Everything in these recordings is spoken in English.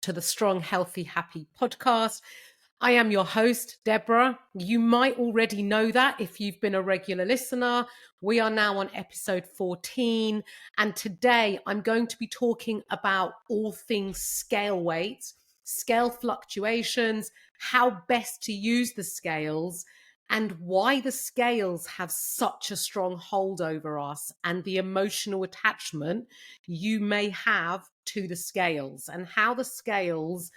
to the Strong, Healthy, Happy podcast. I am your host, Debra. You might already know that if you've been a regular listener. We are now on episode 14, and today I'm going to be talking about all things scale weight, scale fluctuations, how best to use the scales, and why the scales have such a strong hold over us, and the emotional attachment you may have to the scales, and how the scales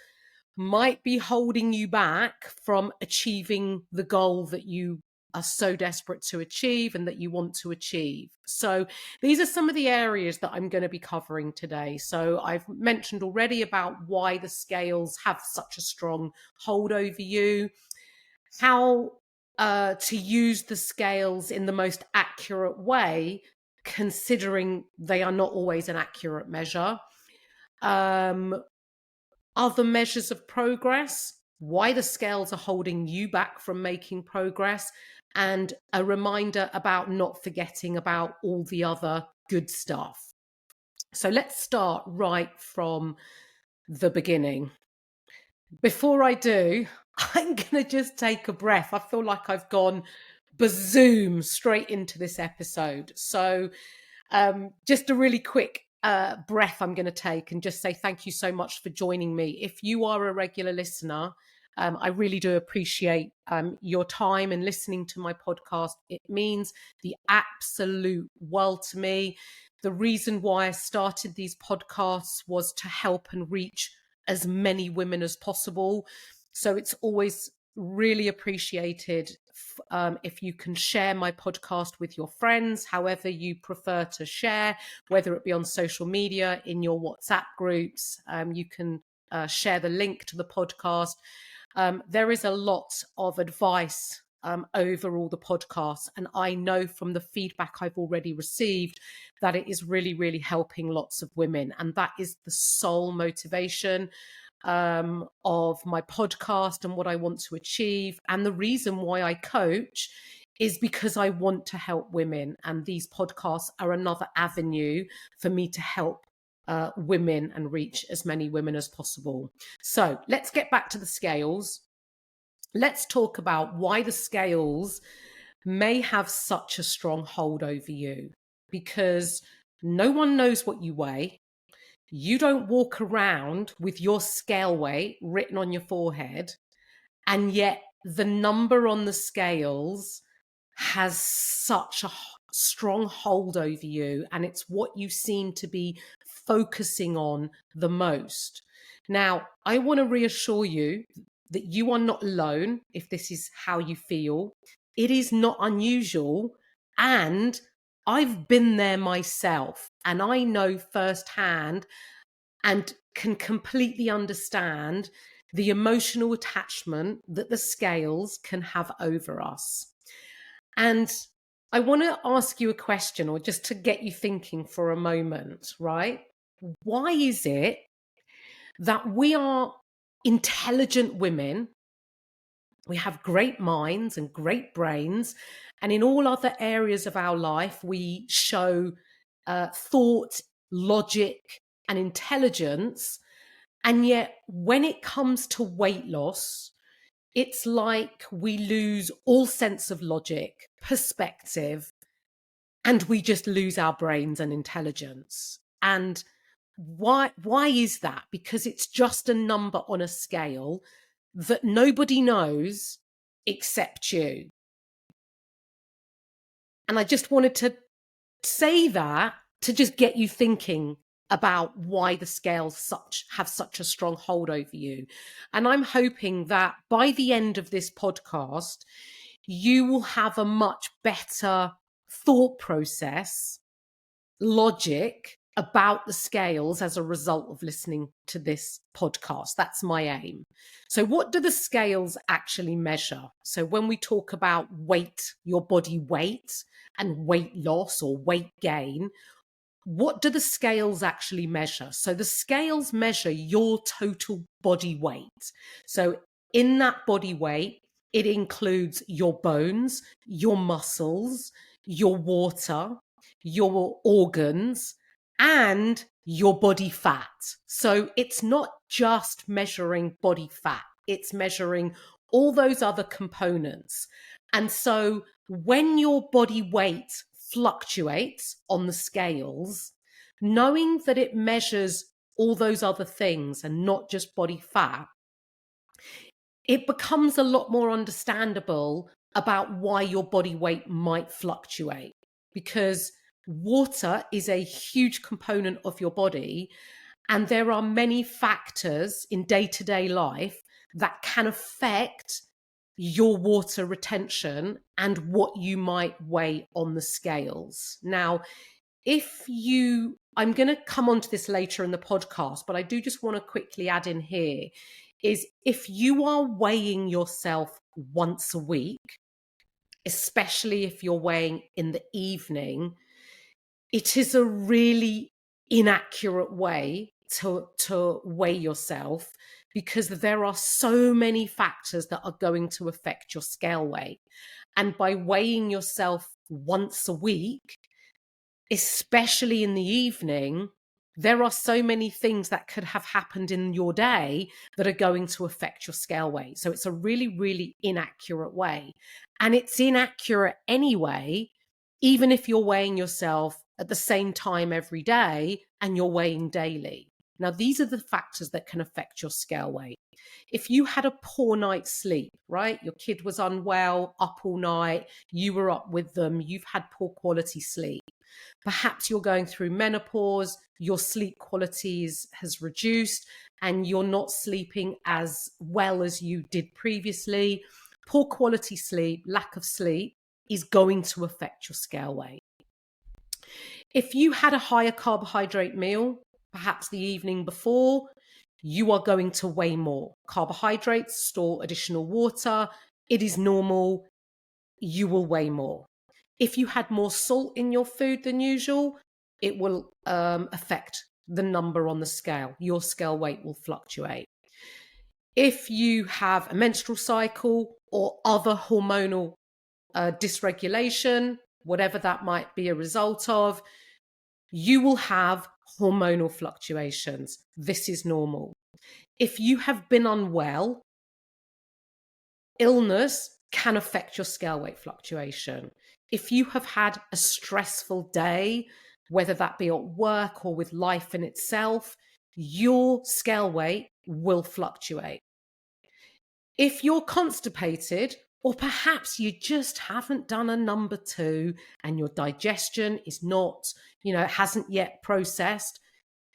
might be holding you back from achieving the goal that you are so desperate to achieve and that you want to achieve. So these are some of the areas that I'm going to be covering today. So I've mentioned already about why the scales have such a strong hold over you, how to use the scales in the most accurate way, considering they are not always an accurate measure. Other measures of progress, why the scales are holding you back from making progress, and a reminder about not forgetting about all the other good stuff. So let's start right from the beginning. Before I do, I'm going to just take a breath. I feel like I've gone bazoom straight into this episode. So just a really quick breath I'm going to take and just say thank you so much for joining me. If you are a regular listener, I really do appreciate your time and listening to my podcast. It means the absolute world to me. The reason why I started these podcasts was to help and reach as many women as possible. So it's always really appreciated if you can share my podcast with your friends, however you prefer to share, whether it be on social media, in your WhatsApp groups. You can share the link to the podcast. There is a lot of advice over all the podcasts, and I know from the feedback I've already received that it is really, really helping lots of women, and that is the sole motivation of my podcast and what I want to achieve. And the reason why I coach is because I want to help women, and these podcasts are another avenue for me to help women and reach as many women as possible. So let's get back to the scales. Let's talk about why the scales may have such a strong hold over you, because no one knows what you weigh. You don't walk around with your scale weight written on your forehead, and yet the number on the scales has such a strong hold over you, and it's what you seem to be focusing on the most. Now, I want to reassure you that you are not alone if this is how you feel. It is not unusual, and I've been there myself, and I know firsthand and can completely understand the emotional attachment that the scales can have over us. And I want to ask you a question, or just to get you thinking for a moment, right? Why is it that we are intelligent women? We have great minds and great brains, and in all other areas of our life, we show thought, logic, and intelligence. And yet, when it comes to weight loss, it's like we lose all sense of logic, perspective, and we just lose our brains and intelligence. And why is that? Because it's just a number on a scale that nobody knows except you. And I just wanted to say that to just get you thinking about why the scales have such a strong hold over you. And I'm hoping that by the end of this podcast, you will have a much better thought process, logic about the scales as a result of listening to this podcast. That's my aim. So what do the scales actually measure? So when we talk about weight, your body weight, and weight loss or weight gain, what do the scales actually measure? So the scales measure your total body weight. So in that body weight, it includes your bones, your muscles, your water, your organs, and your body fat. So it's not just measuring body fat, it's measuring all those other components. And so when your body weight fluctuates on the scales, knowing that it measures all those other things and not just body fat, it becomes a lot more understandable about why your body weight might fluctuate, because water is a huge component of your body, and there are many factors in day-to-day life that can affect your water retention and what you might weigh on the scales. Now, I'm going to come on to this later in the podcast, but I do just want to quickly add in here is if you are weighing yourself once a week, especially if you're weighing in the evening, it is a really inaccurate way to weigh yourself, because there are so many factors that are going to affect your scale weight. And by weighing yourself once a week, especially in the evening, there are so many things that could have happened in your day that are going to affect your scale weight. So it's a really, really inaccurate way. And it's inaccurate anyway, even if you're weighing yourself at the same time every day and you're weighing daily. Now, these are the factors that can affect your scale weight. If you had a poor night's sleep, right? Your kid was unwell, up all night, you were up with them, you've had poor quality sleep. Perhaps you're going through menopause, your sleep qualities has reduced, and you're not sleeping as well as you did previously. Poor quality sleep, lack of sleep is going to affect your scale weight. If you had a higher carbohydrate meal, perhaps the evening before, you are going to weigh more. Carbohydrates store additional water. It is normal. You will weigh more. If you had more salt in your food than usual, it will affect the number on the scale. Your scale weight will fluctuate. If you have a menstrual cycle or other hormonal dysregulation, whatever that might be a result of, you will have hormonal fluctuations. This is normal. If you have been unwell, illness can affect your scale weight fluctuation. If you have had a stressful day, whether that be at work or with life in itself, your scale weight will fluctuate. If you're constipated, or perhaps you just haven't done a number 2 and your digestion is not, hasn't yet processed,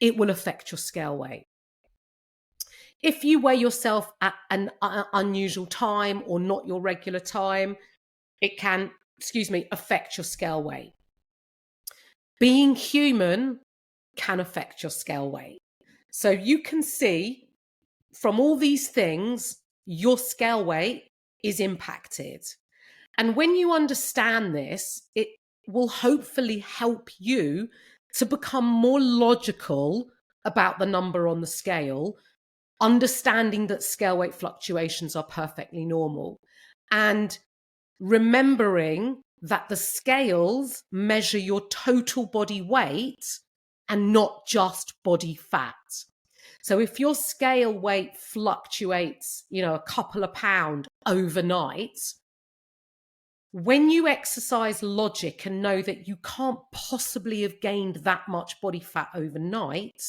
it will affect your scale weight. If you weigh yourself at an unusual time or not your regular time, it can, affect your scale weight. Being human can affect your scale weight. So you can see from all these things, your scale weight is impacted. And when you understand this, it will hopefully help you to become more logical about the number on the scale, understanding that scale weight fluctuations are perfectly normal, and remembering that the scales measure your total body weight and not just body fat. So if your scale weight fluctuates, a couple of pounds overnight, when you exercise logic and know that you can't possibly have gained that much body fat overnight,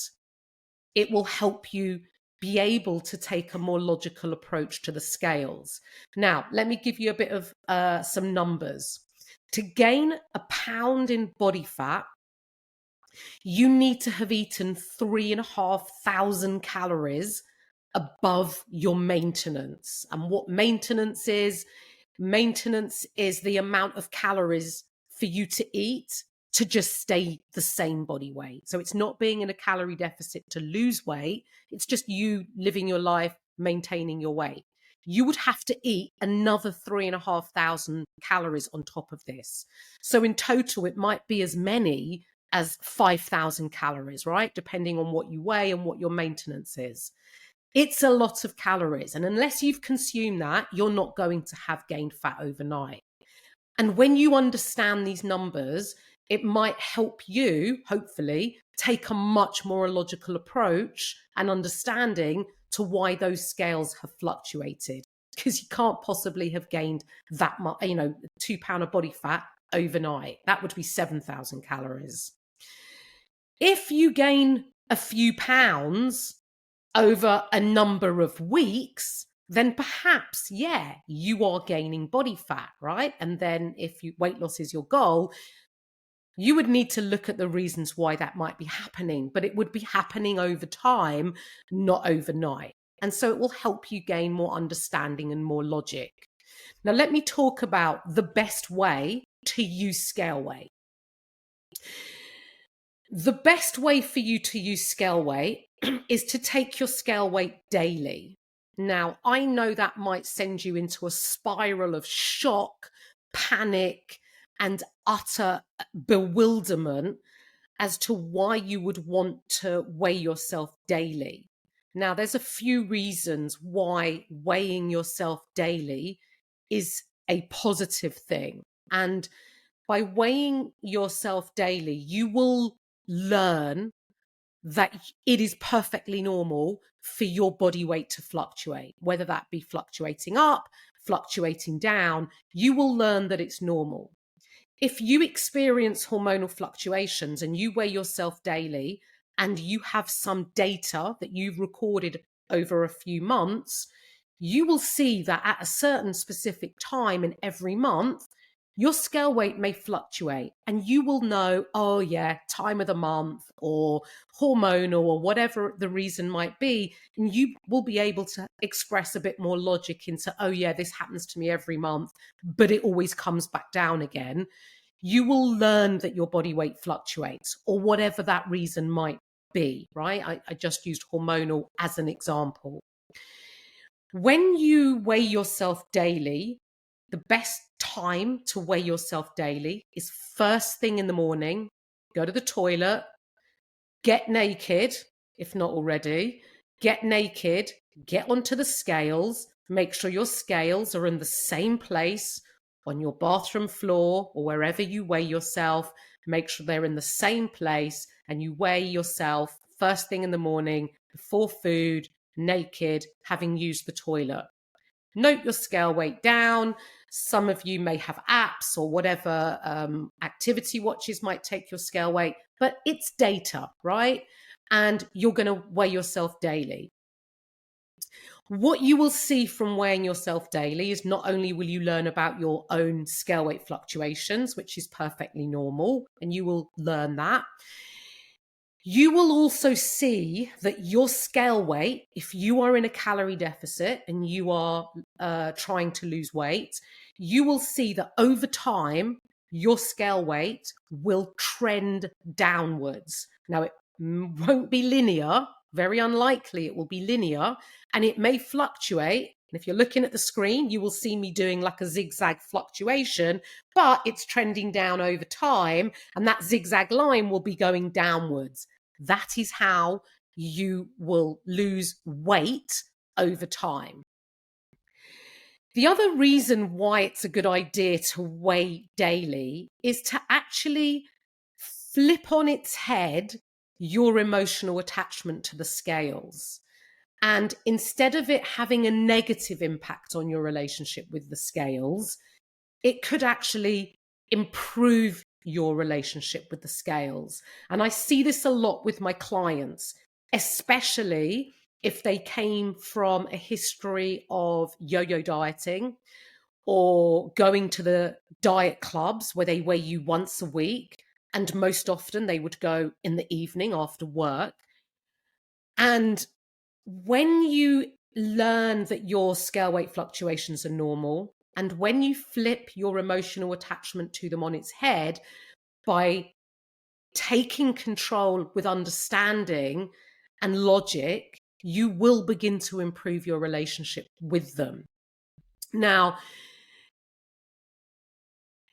it will help you be able to take a more logical approach to the scales. Now, let me give you a bit of some numbers. To gain a pound in body fat, you need to have eaten 3,500 calories above your maintenance. And what maintenance is the amount of calories for you to eat to just stay the same body weight. So it's not being in a calorie deficit to lose weight. It's just you living your life, maintaining your weight. You would have to eat another 3,500 calories on top of this. So in total, it might be as many as 5,000 calories, right? Depending on what you weigh and what your maintenance is. It's a lot of calories. And unless you've consumed that, you're not going to have gained fat overnight. And when you understand these numbers, it might help you, hopefully, take a much more logical approach and understanding to why those scales have fluctuated. Because you can't possibly have gained that much, 2 pound of body fat overnight. That would be 7,000 calories. If you gain a few pounds over a number of weeks, then perhaps, yeah, you are gaining body fat, right? And then if weight loss is your goal, you would need to look at the reasons why that might be happening, but it would be happening over time, not overnight. And so it will help you gain more understanding and more logic. Now, let me talk about the best way to use scale weight. The best way for you to use scale weight is to take your scale weight daily. Now, I know that might send you into a spiral of shock, panic, and utter bewilderment as to why you would want to weigh yourself daily. Now, there's a few reasons why weighing yourself daily is a positive thing. And by weighing yourself daily, you will learn that it is perfectly normal for your body weight to fluctuate, whether that be fluctuating up, fluctuating down. You will learn that it's normal. If you experience hormonal fluctuations and you weigh yourself daily and you have some data that you've recorded over a few months, you will see that at a certain specific time in every month, your scale weight may fluctuate and you will know, oh yeah, time of the month or hormonal or whatever the reason might be. And you will be able to express a bit more logic into, oh yeah, this happens to me every month, but it always comes back down again. You will learn that your body weight fluctuates or whatever that reason might be, right? I just used hormonal as an example. When you weigh yourself daily, the best time to weigh yourself daily is first thing in the morning. Go to the toilet, get naked, if not already, get naked, get onto the scales, make sure your scales are in the same place on your bathroom floor or wherever you weigh yourself. Make sure they're in the same place and you weigh yourself first thing in the morning before food, naked, having used the toilet. Note your scale weight down. Some of you may have apps or whatever activity watches might take your scale weight, but it's data, right? And you're going to weigh yourself daily. What you will see from weighing yourself daily is not only will you learn about your own scale weight fluctuations, which is perfectly normal, and you will learn that. You will also see that your scale weight, if you are in a calorie deficit and you are trying to lose weight, you will see that over time, your scale weight will trend downwards. Now, it won't be linear, very unlikely it will be linear, and it may fluctuate. And if you're looking at the screen, you will see me doing like a zigzag fluctuation, but it's trending down over time, and that zigzag line will be going downwards. That is how you will lose weight over time. The other reason why it's a good idea to weigh daily is to actually flip on its head your emotional attachment to the scales. And instead of it having a negative impact on your relationship with the scales, it could actually improve your relationship with the scales. And I see this a lot with my clients, especially if they came from a history of yo-yo dieting or going to the diet clubs where they weigh you once a week. And most often they would go in the evening after work. And when you learn that your scale weight fluctuations are normal, and when you flip your emotional attachment to them on its head by taking control with understanding and logic, you will begin to improve your relationship with them. Now,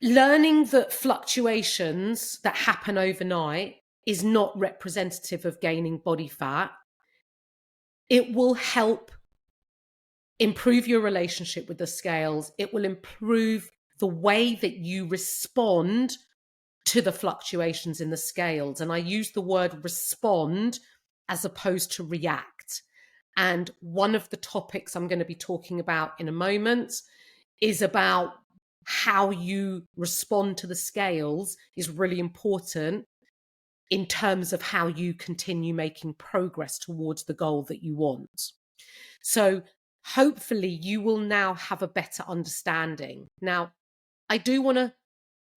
learning that fluctuations that happen overnight is not representative of gaining body fat, it will help improve your relationship with the scales. It will improve the way that you respond to the fluctuations in the scales. And I use the word respond as opposed to react. And one of the topics I'm going to be talking about in a moment is about how you respond to the scales is really important in terms of how you continue making progress towards the goal that you want. So hopefully you will now have a better understanding. Now, I do want to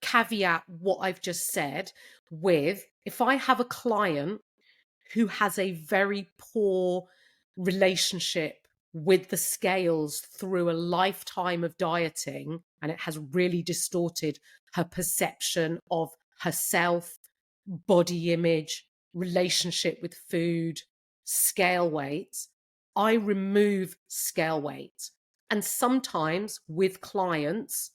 caveat what I've just said with, if I have a client who has a very poor relationship with the scales through a lifetime of dieting, and it has really distorted her perception of herself, body image, relationship with food, scale weight, I remove scale weight. And sometimes with clients,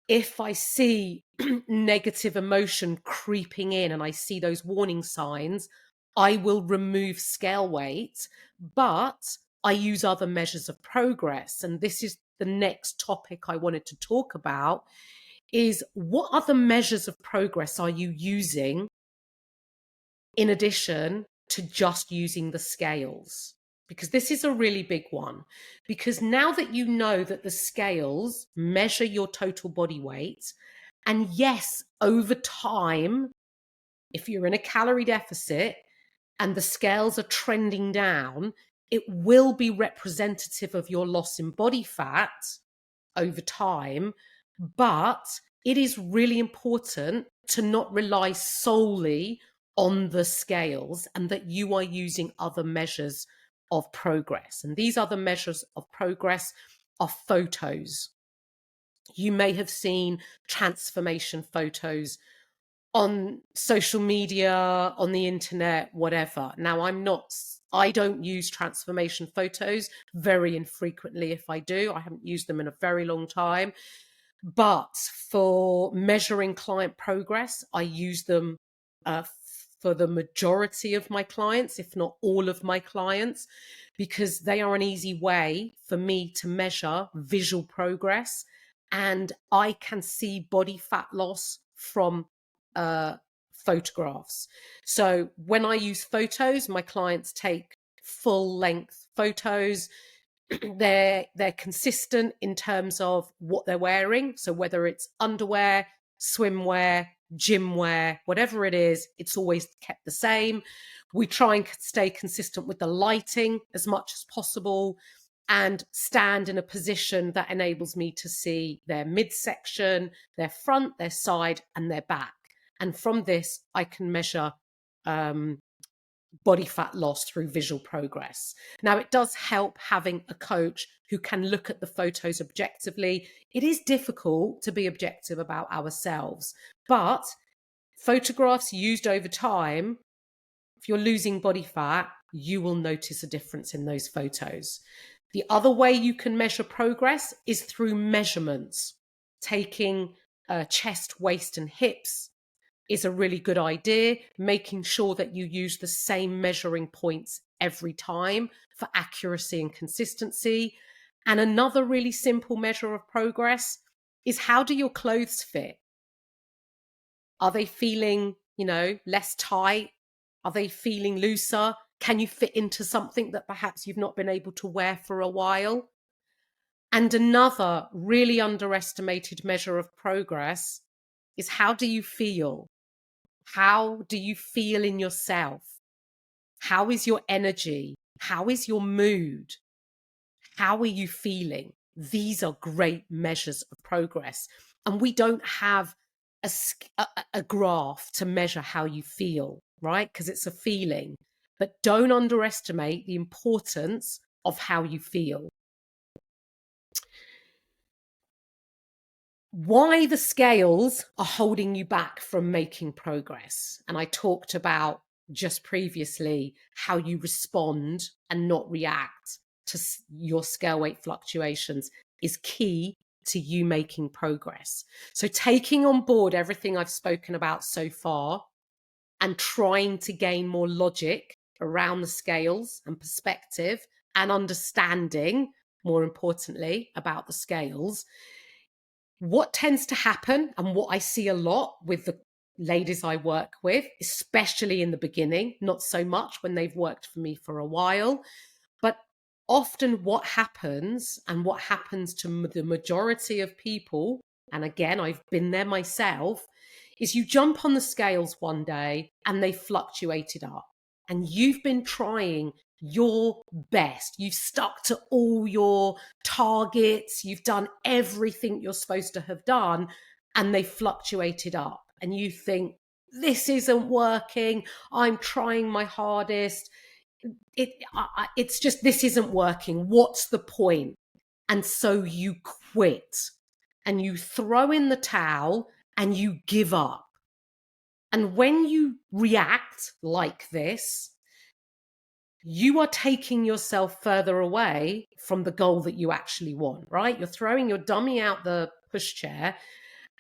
if I see negative emotion creeping in and I see those warning signs, I will remove scale weight, but I use other measures of progress. And this is the next topic I wanted to talk about, is what other measures of progress are you using in addition to just using the scales? Because this is a really big one. Because now that you know that the scales measure your total body weight, and yes, over time, if you're in a calorie deficit and the scales are trending down, it will be representative of your loss in body fat over time. But it is really important to not rely solely on the scales, and that you are using other measures of progress. And these other measures of progress are photos. You may have seen transformation photos on social media, on the internet, whatever. Now, I don't use transformation photos, very infrequently if I do. I haven't used them in a very long time. But for measuring client progress, I use them for the majority of my clients, if not all of my clients, because they are an easy way for me to measure visual progress. And I can see body fat loss from photographs. So when I use photos, my clients take full length photos. They're consistent in terms of what they're wearing. So whether it's underwear, swimwear, gym wear, whatever it is, it's always kept the same. We try and stay consistent with the lighting as much as possible, and stand in a position that enables me to see their midsection, their front, their side, and their back. And from this, I can measure body fat loss through visual progress. Now, it does help having a coach who can look at the photos objectively. It is difficult to be objective about ourselves, but photographs used over time, if you're losing body fat, you will notice a difference in those photos. The other way you can measure progress is through measurements. Taking chest, waist, and hips is a really good idea, making sure that you use the same measuring points every time for accuracy and consistency. And another really simple measure of progress is, how do your clothes fit? Are they feeling, less tight? Are they feeling looser? Can you fit into something that perhaps you've not been able to wear for a while? And another really underestimated measure of progress is, how do you feel? How do you feel in yourself? How is your energy? How is your mood? How are you feeling? These are great measures of progress. And we don't have a graph to measure how you feel, right? Because it's a feeling. But don't underestimate the importance of how you feel. Why the scales are holding you back from making progress. And I talked about just previously how you respond and not react to your scale weight fluctuations is key to you making progress. So taking on board everything I've spoken about so far and trying to gain more logic around the scales and perspective and understanding, more importantly, about the scales. What tends to happen, and what I see a lot with ladies I work with, especially in the beginning, not so much when they've worked for me for a while. But often what happens, and what happens to the majority of people, and again, I've been there myself, is you jump on the scales one day and they fluctuated up. And you've been trying your best. You've stuck to all your targets. You've done everything you're supposed to have done, and they fluctuated up. And you think, this isn't working. I'm trying my hardest. It's just, this isn't working. What's the point? And so you quit and you throw in the towel and you give up. And when you react like this, you are taking yourself further away from the goal that you actually want, right? You're throwing your dummy out the pushchair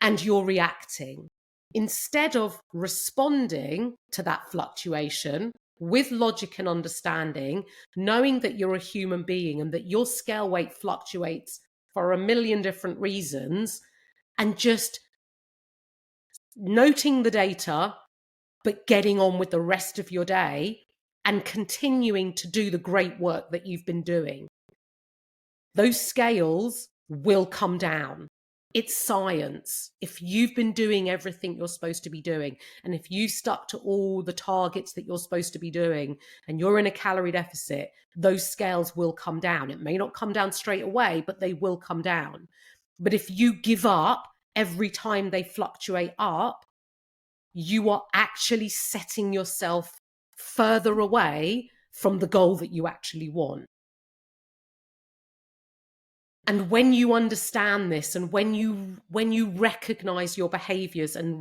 and you're reacting. Instead of responding to that fluctuation with logic and understanding, knowing that you're a human being and that your scale weight fluctuates for a million different reasons, and just noting the data, but getting on with the rest of your day and continuing to do the great work that you've been doing, those scales will come down. It's science. If you've been doing everything you're supposed to be doing, and if you stuck to all the targets that you're supposed to be doing, and you're in a calorie deficit, those scales will come down. It may not come down straight away, but they will come down. But if you give up every time they fluctuate up, you are actually setting yourself further away from the goal that you actually want. And when you understand this, and when you recognize your behaviors and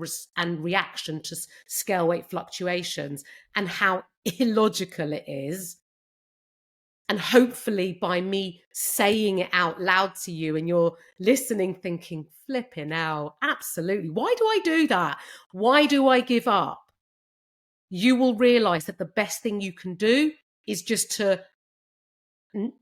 reaction to scale weight fluctuations and how illogical it is, and hopefully by me saying it out loud to you and you're listening thinking, flipping out, absolutely, why do I do that? Why do I give up? You will realize that the best thing you can do is just to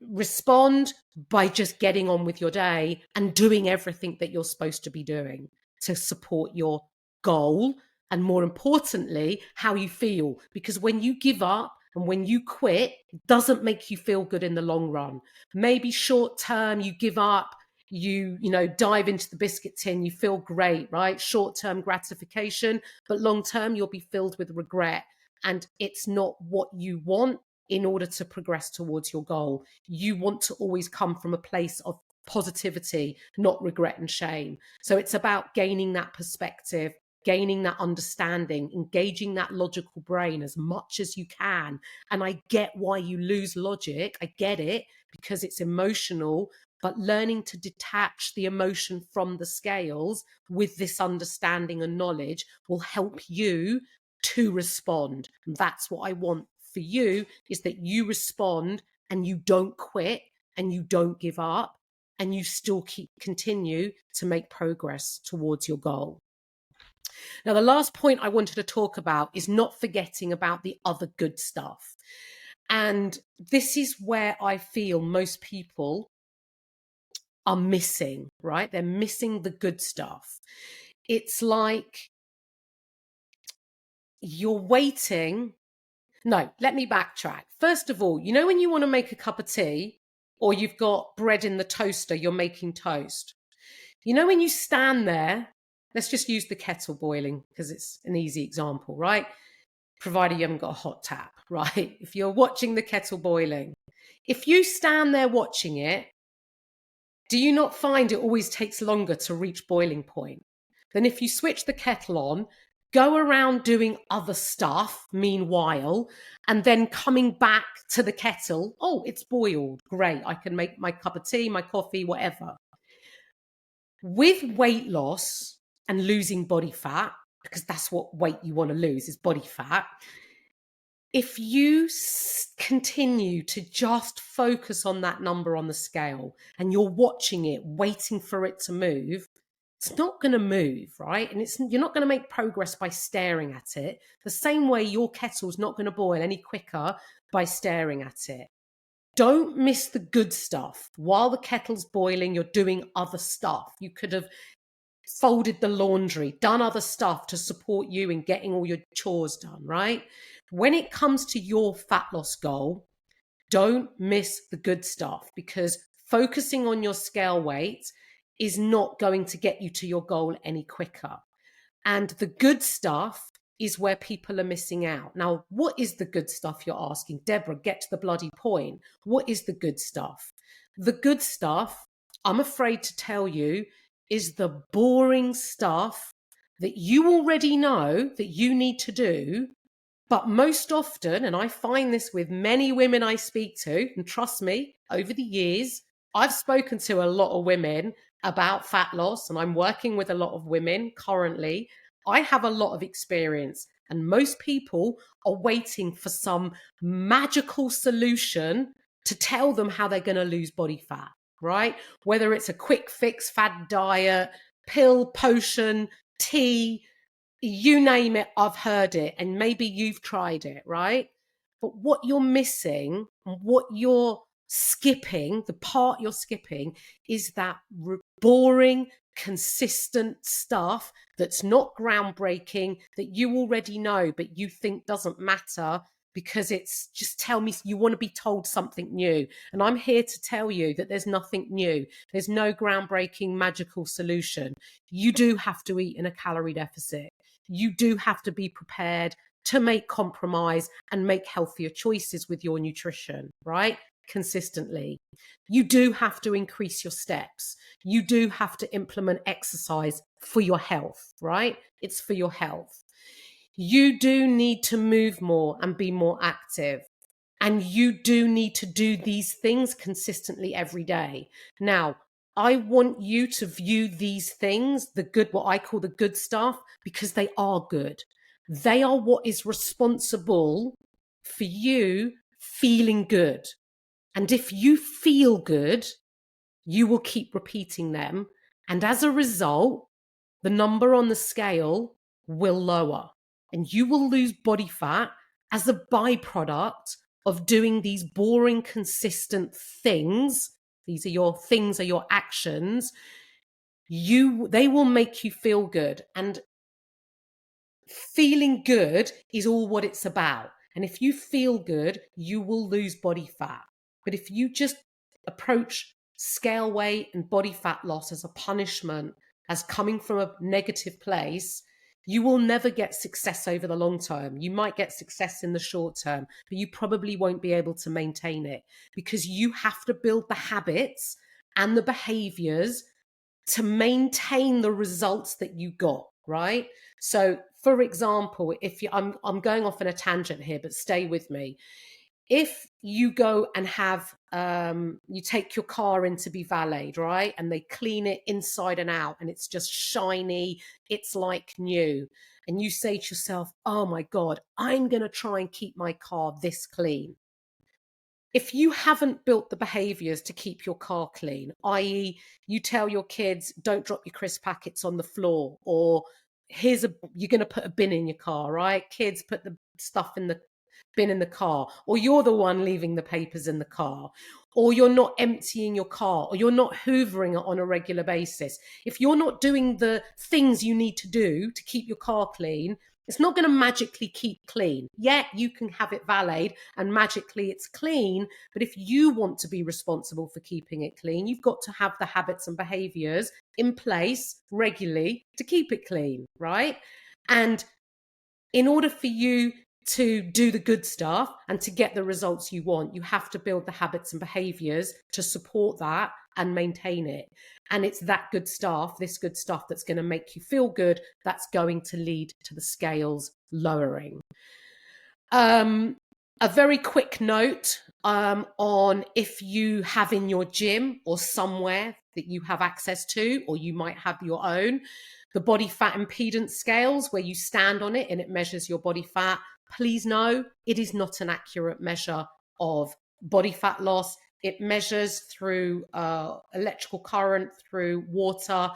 respond by just getting on with your day and doing everything that you're supposed to be doing to support your goal, and more importantly, how you feel. Because when you give up and when you quit, it doesn't make you feel good in the long run. Maybe short term, you give up, you dive into the biscuit tin, you feel great, right? Short term gratification, but long term, you'll be filled with regret. And it's not what you want in order to progress towards your goal. You want to always come from a place of positivity, not regret and shame. So it's about gaining that perspective, gaining that understanding, engaging that logical brain as much as you can. And I get why you lose logic. I get it, because it's emotional, but learning to detach the emotion from the scales with this understanding and knowledge will help you to respond. And that's what I want for you, is that you respond and you don't quit and you don't give up, and you still continue to make progress towards your goal. Now, the last point I wanted to talk about is not forgetting about the other good stuff. And this is where I feel most people are missing, right? They're missing the good stuff. It's like you're waiting. No, let me backtrack. First of all, when you want to make a cup of tea, or you've got bread in the toaster, you're making toast. When you stand there, let's just use the kettle boiling because it's an easy example, right? Provided you haven't got a hot tap, right? If you're watching the kettle boiling, if you stand there watching it, do you not find it always takes longer to reach boiling point than if you switch the kettle on, go around doing other stuff meanwhile, and then coming back to the kettle? Oh, it's boiled. Great. I can make my cup of tea, my coffee, whatever. With weight loss and losing body fat, because that's what weight you want to lose, is body fat. If you continue to just focus on that number on the scale and you're watching it, waiting for it to move, it's not going to move, right? And you're not going to make progress by staring at it. The same way your kettle's not going to boil any quicker by staring at it. Don't miss the good stuff. While the kettle's boiling, you're doing other stuff. You could have folded the laundry, done other stuff to support you in getting all your chores done, right? When it comes to your fat loss goal, don't miss the good stuff, because focusing on your scale weight is not going to get you to your goal any quicker. And the good stuff is where people are missing out. Now, what is the good stuff, you're asking? Deborah, get to the bloody point. What is the good stuff? The good stuff, I'm afraid to tell you, is the boring stuff that you already know that you need to do. But most often, and I find this with many women I speak to, and trust me, over the years, I've spoken to a lot of women about fat loss, and I'm working with a lot of women currently. I have a lot of experience, and most people are waiting for some magical solution to tell them how they're going to lose body fat, right? Whether it's a quick fix, fad diet, pill, potion, tea, you name it, I've heard it, and maybe you've tried it, right? But what you're missing, and what you're skipping, the part you're skipping, is that boring, consistent stuff that's not groundbreaking, that you already know, but you think doesn't matter because it's just, tell me, you want to be told something new. And I'm here to tell you that there's nothing new. There's no groundbreaking magical solution. You do have to eat in a calorie deficit. You do have to be prepared to make compromise and make healthier choices with your nutrition, right? Consistently. You do have to increase your steps. You do have to implement exercise for your health, right? It's for your health. You do need to move more and be more active. And you do need to do these things consistently every day. Now, I want you to view these things, the good, what I call the good stuff, because they are good. They are what is responsible for you feeling good. And if you feel good, you will keep repeating them. And as a result, the number on the scale will lower and you will lose body fat as a byproduct of doing these boring, consistent things. These are your things, are your actions. They will make you feel good. And feeling good is all what it's about. And if you feel good, you will lose body fat. But if you just approach scale weight and body fat loss as a punishment, as coming from a negative place, you will never get success over the long term. You might get success in the short term, but you probably won't be able to maintain it, because you have to build the habits and the behaviors to maintain the results that you got, right? So, for example, if you, I'm going off on a tangent here, but stay with me. If you go and have, you take your car in to be valeted, right? And they clean it inside and out and it's just shiny, it's like new. And you say to yourself, oh my God, I'm going to try and keep my car this clean. If you haven't built the behaviors to keep your car clean, i.e., you tell your kids, don't drop your crisp packets on the floor, or you're going to put a bin in your car, right? Kids, put the stuff in the bin in the car, or you're the one leaving the papers in the car, or you're not emptying your car, or you're not hoovering it on a regular basis. If you're not doing the things you need to do to keep your car clean, it's not going to magically keep clean. Yet you can have it valeted and magically it's clean. But if you want to be responsible for keeping it clean, you've got to have the habits and behaviors in place regularly to keep it clean, right? And in order for you to do the good stuff and to get the results you want, you have to build the habits and behaviors to support that and maintain it. And it's that good stuff, this good stuff, that's going to make you feel good, that's going to lead to the scales lowering. A very quick note on if you have in your gym or somewhere that you have access to, or you might have your own, the body fat impedance scales, where you stand on it and it measures your body fat. Please know it is not an accurate measure of body fat loss. It measures through electrical current, through water,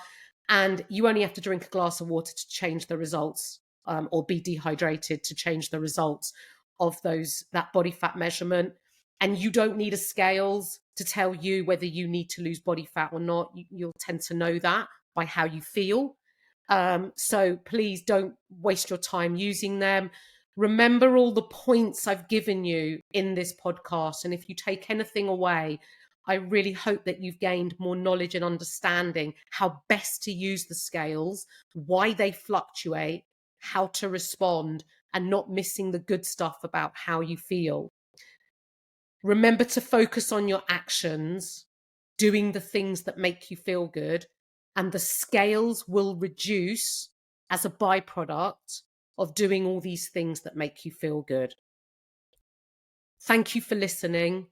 and you only have to drink a glass of water to change the results, or be dehydrated to change the results of that body fat measurement. And you don't need a scales to tell you whether you need to lose body fat or not. You'll tend to know that by how you feel. So please don't waste your time using them. Remember all the points I've given you in this podcast. And if you take anything away, I really hope that you've gained more knowledge and understanding how best to use the scales, why they fluctuate, how to respond, and not missing the good stuff about how you feel. Remember to focus on your actions, doing the things that make you feel good, and the scales will reduce as a byproduct of doing all these things that make you feel good. Thank you for listening.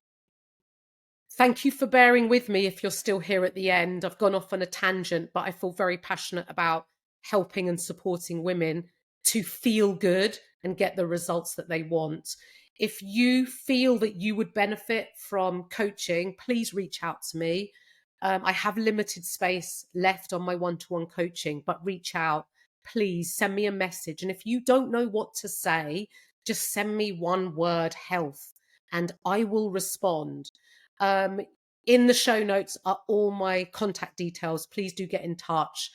Thank you for bearing with me if you're still here at the end. I've gone off on a tangent, but I feel very passionate about helping and supporting women to feel good and get the results that they want. If you feel that you would benefit from coaching, please reach out to me. I have limited space left on my one-to-one coaching, but reach out. Please send me a message. And if you don't know what to say, just send me one word, health, and I will respond. In the show notes are all my contact details. Please do get in touch.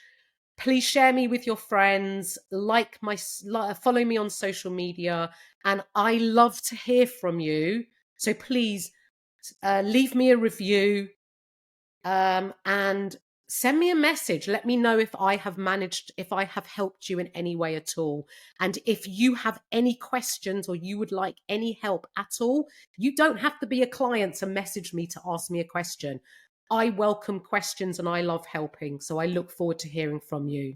Please share me with your friends, follow me on social media, and I love to hear from you. So please leave me a review and send me a message. Let me know if I have helped you in any way at all. And if you have any questions or you would like any help at all, you don't have to be a client to message me to ask me a question. I welcome questions and I love helping. So I look forward to hearing from you.